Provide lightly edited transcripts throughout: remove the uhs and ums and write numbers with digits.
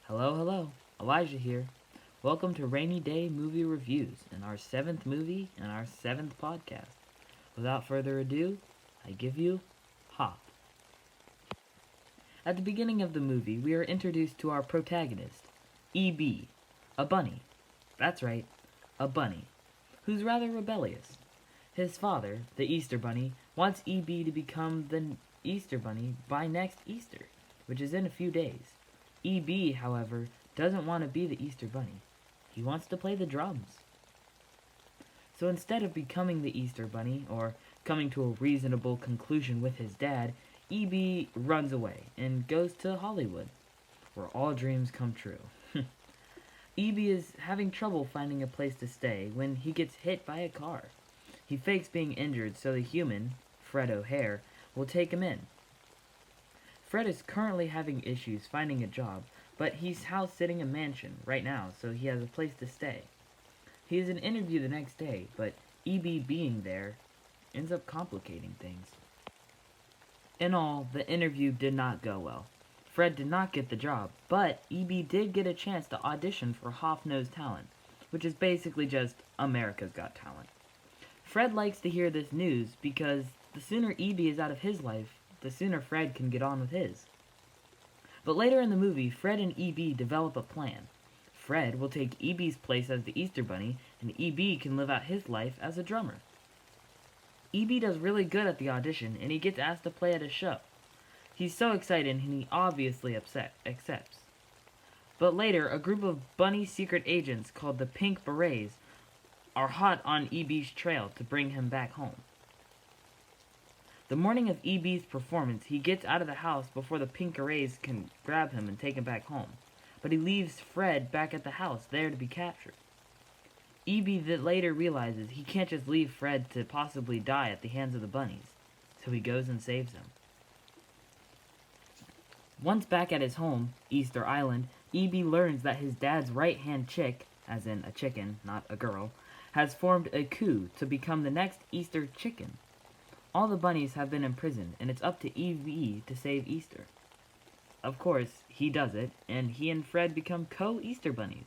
Hello, hello. Elijah here. Welcome to Rainy Day Movie Reviews and our 7th movie and our 7th podcast. Without further ado, I give you Hop. At the beginning of the movie, we are introduced to our protagonist, E.B., a bunny. That's right, a bunny, who's rather rebellious. His father, the Easter Bunny, wants E.B. to become the Easter Bunny by next Easter, which is in a few days. E.B., however, doesn't want to be the Easter Bunny. He wants to play the drums. So instead of becoming the Easter Bunny, or coming to a reasonable conclusion with his dad, E.B. runs away and goes to Hollywood, where all dreams come true. E.B. is having trouble finding a place to stay when he gets hit by a car. He fakes being injured so the human, Fred O'Hare, will take him in. Fred is currently having issues finding a job, but he's house sitting a mansion right now, so he has a place to stay. He has an interview the next day, but E.B. being there ends up complicating things. In all, the interview did not go well. Fred did not get the job, but E.B. did get a chance to audition for Hoff Knows Talent, which is basically just America's Got Talent. Fred likes to hear this news because the sooner E.B. is out of his life, the sooner Fred can get on with his. But later in the movie, Fred and E.B. develop a plan. Fred will take E.B.'s place as the Easter Bunny, and E.B. can live out his life as a drummer. E.B. does really good at the audition, and he gets asked to play at a show. He's so excited, and he obviously accepts. But later, a group of bunny secret agents called the Pink Berets are hot on E.B.'s trail to bring him back home. The morning of E.B.'s performance, he gets out of the house before the Pink Berets can grab him and take him back home. But he leaves Fred back at the house, there to be captured. E.B. later realizes he can't just leave Fred to possibly die at the hands of the bunnies, so he goes and saves him. Once back at his home, Easter Island, E.B. learns that his dad's right-hand chick, as in a chicken, not a girl, has formed a coup to become the next Easter chicken. All the bunnies have been imprisoned, and it's up to E.B. to save Easter. Of course, he does it, and he and Fred become co-Easter bunnies.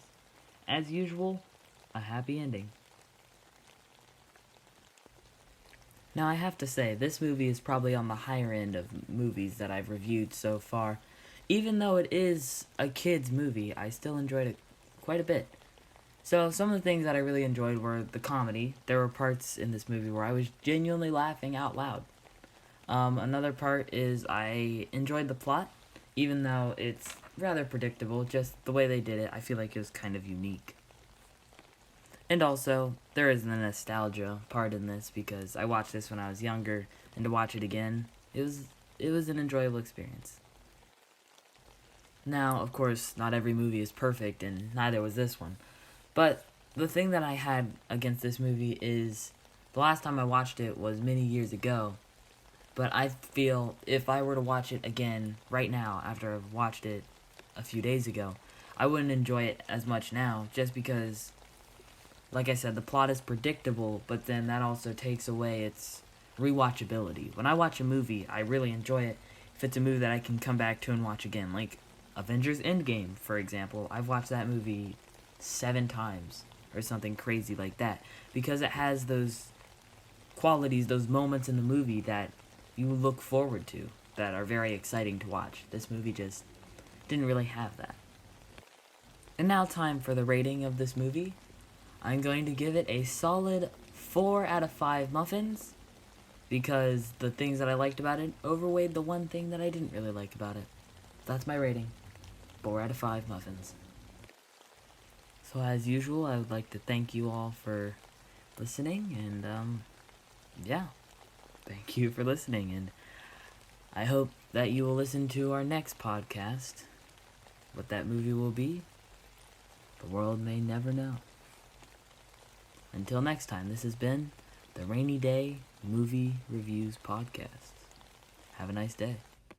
As usual, a happy ending. Now I have to say, this movie is probably on the higher end of movies that I've reviewed so far. Even though it is a kid's movie, I still enjoyed it quite a bit. So some of the things that I really enjoyed were the comedy. There were parts in this movie where I was genuinely laughing out loud. Another part is I enjoyed the plot, even though it's rather predictable. Just the way they did it, I feel like it was kind of unique. And also, there is the nostalgia part in this because I watched this when I was younger, and to watch it again, it was an enjoyable experience. Now, of course, not every movie is perfect, and neither was this one. But the thing that I had against this movie is the last time I watched it was many years ago. But I feel if I were to watch it again right now after I've watched it a few days ago, I wouldn't enjoy it as much now just because, like I said, the plot is predictable, but then that also takes away its rewatchability. When I watch a movie, I really enjoy it if it's a movie that I can come back to and watch again. Like Avengers Endgame, for example. I've watched that movie 7 times or something crazy like that because it has those qualities, those moments in the movie that you look forward to that are very exciting to watch. This movie just didn't really have that. And now time for the rating of this movie. I'm going to give it a solid 4 out of 5 muffins because the things that I liked about it overweighed the one thing that I didn't really like about it. That's my rating. 4 out of 5 muffins. So as usual, I would like to thank you all for listening, and yeah, thank you for listening, and I hope that you will listen to our next podcast. What that movie will be, the world may never know. Until next time, this has been the Rainy Day Movie Reviews Podcast. Have a nice day.